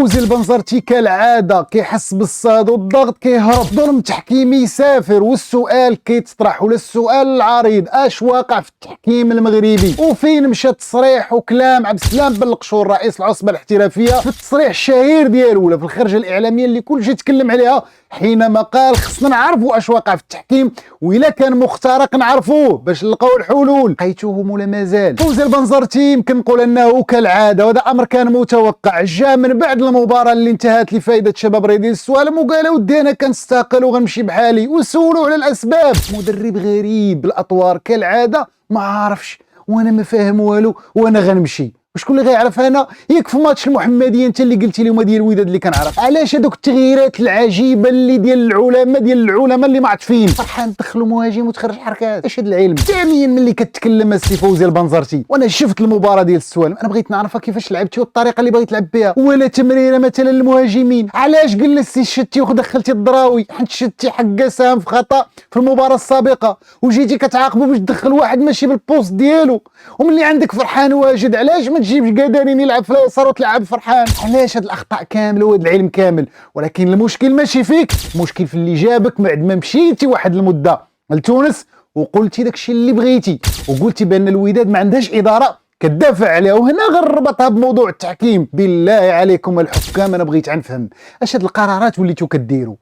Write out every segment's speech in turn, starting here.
فوزي البنزرتي كالعاده كيحس بالصاد والضغط كيهرب، ظلم تحكيمي يسافر والسؤال كيتطرح ولا السؤال العريض اش واقع في التحكيم المغربي وفين مشى التصريح وكلام عبد السلام بن القشور رئيس العصبه الاحترافيه في التصريح الشهير ديالو ولا في الخرجه الاعلاميه اللي كلشي يتكلم عليها حينما قال خصنا نعرفوا اش واقع في التحكيم واذا كان مخترق نعرفوه باش نلقاو الحلول. لقيتوهم ولا مازال؟ فوزي البنزرتي يمكن نقول انه كالعاده وهذا امر كان متوقع، جاء من بعد المباراه اللي انتهت لفائده شباب رياضي السوالم وقال ودي انا كنستقل وغنمشي بحالي وسولوا على الاسباب. مدرب غريب بالاطوار كالعاده، ما عارفش وانا ما فاهم والو وانا غنمشي. وشكون اللي غيعرف؟ انا ياك في ماتش المحمديه انت اللي قلتي لهم ديال الوداد اللي كنعرف. علاش هذوك التغييرات العجيبه اللي ديال العلماء اللي ما عارفين فرحان دخلوا مهاجم وتخرج حركات؟ اش هذا العلم ثانيا ملي كتكلم السي فوزي البنزرتي؟ وانا شفت المباراه ديال السوالم انا بغيت نعرفها كيفاش لعبتي والطريقه اللي بغيت تلعب بها، ولا تمريره مثلا للمهاجمين. علاش قال السي شتي ودخلتي الضراوي حيت شتي حقه ساهم في خطا في المباراه السابقه وجيتي كتعاقبوا باش تدخل واحد ماشي بالبوست ديالو؟ وملي عندك فرحان واجد علاش ما تجيبش قادرين يلعب في اليسار وتلعب فرحان؟ علاش هاد الاخطاء كامله وهاد العلم كامل؟ ولكن المشكل ماشي فيك، المشكل في اللي جابك بعد ما مشيتي واحد المده لتونس وقلتي داكشي اللي بغيتي وقلتي بان الوداد ما عندهاش اداره كتدافع عليها. وهنا غنربطها بموضوع التحكيم. بالله عليكم الحكام انا بغيت نفهم اش هاد القرارات وليتو كديروا.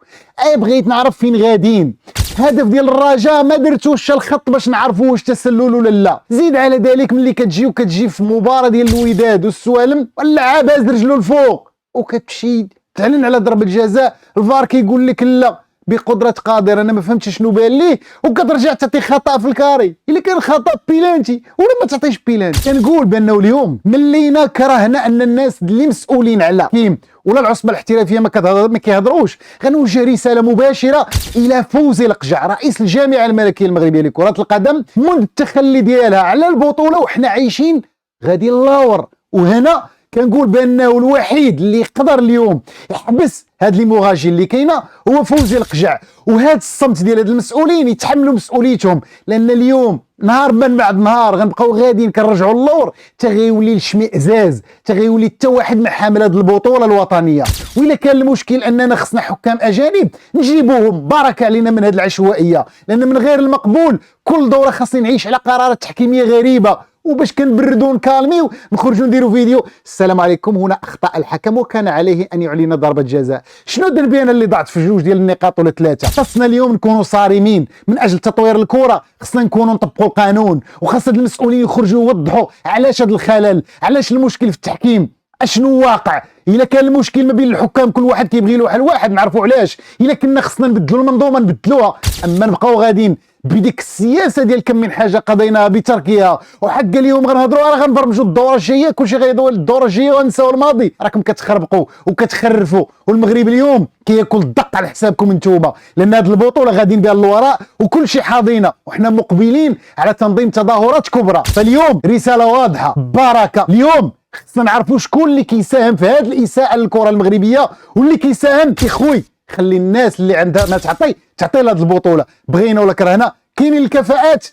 بغيت نعرف فين غاديين. هدف ديال الرجاء ما درتوش الخط باش نعرفوا واش تسلل ولا لا. زيد على ذلك ملي كتجي في مباراه ديال الوداد والسوالم واللاعب هاز رجلو الفوق وكتمشي تعلن على ضربه جزاء، الفار كيقول لك لا بقدره قادر. انا ما فهمتش شنو بان ليه وكترجع تعطي خطا في الكاري. الا كان خطا بيلانتي ولا ما تعطيش بيلانتي. كنقول بانه اليوم ملينا كرهنا ان الناس اللي مسؤولين على كيم ولا العصبه الاحترافيه ما كيهضروش. غنوجه رساله مباشره الى فوزي القجع رئيس الجامعه الملكيه المغربيه لكره القدم منذ التخلي ديالها على البطوله وحنا عايشين غادي اللور. وهنا كنقول بانه الوحيد اللي يقدر اليوم يحبس هاد ليموراجي اللي كاينه هو فوزي القجع. وهاد الصمت ديال هاد المسؤولين يتحملوا مسؤوليتهم، لان اليوم نهار من بعد نهار غنبقاو غاديين كنرجعوا اللور تغيولي الشمئزاز، تغيولي حتى واحد ما حامل هاد البطوله الوطنيه. والا كان المشكل اننا خصنا حكام اجانب نجيبوهم بركه علينا من هاد العشوائيه، لان من غير المقبول كل دوره خاصني نعيش على قرارات تحكيميه غريبه وباش كنبردوا ونكالميو نخرجوا نديروا فيديو السلام عليكم هنا اخطاء الحكم وكان عليه ان يعلن ضربه جزاء. شنو ذنبي انا اللي ضعت في جوج ديال النقاط ولا ثلاثه؟ خاصنا اليوم نكونوا صارمين من اجل تطوير الكره، خاصنا نكونوا نطبقوا القانون وخاص المسؤولين يخرجوا يوضحوا علاش هذا الخلل، علاش المشكل في التحكيم، اشنو واقع. الا كان المشكل ما بين الحكام كل واحد كيبغي له حل واحد نعرفوا علاش. الا كنا خصنا نبدلوا المنظومه نبدلوها، اما نبقاو غاديين بديك السياسه ديال كم من حاجه قضيناها بتركها وحق اليوم غنهضروا راه غنبرمجوا الدوره الجايه كلشي غيدوي الدوره الجايه ونساو الماضي. راكم كتخربقوا وكتخرفوا والمغرب اليوم كياكل الدق على حسابكم انتوما، لان هذه البطوله غاديين بها للوراء وكلشي حاضينا وحنا مقبلين على تنظيم تظاهرات كبرى. فاليوم رساله واضحه بركه، اليوم خصنا نعرفوا شكون اللي كيساهم في هذه الاساءه للكره المغربيه واللي كيساهم اخوي. خلي الناس اللي عندها ما تعطي لهذه البطوله بغينا ولا كرهنا. كاينين الكفاءات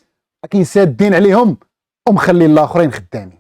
لكن سادين عليهم ومخلي الاخرين خدامين.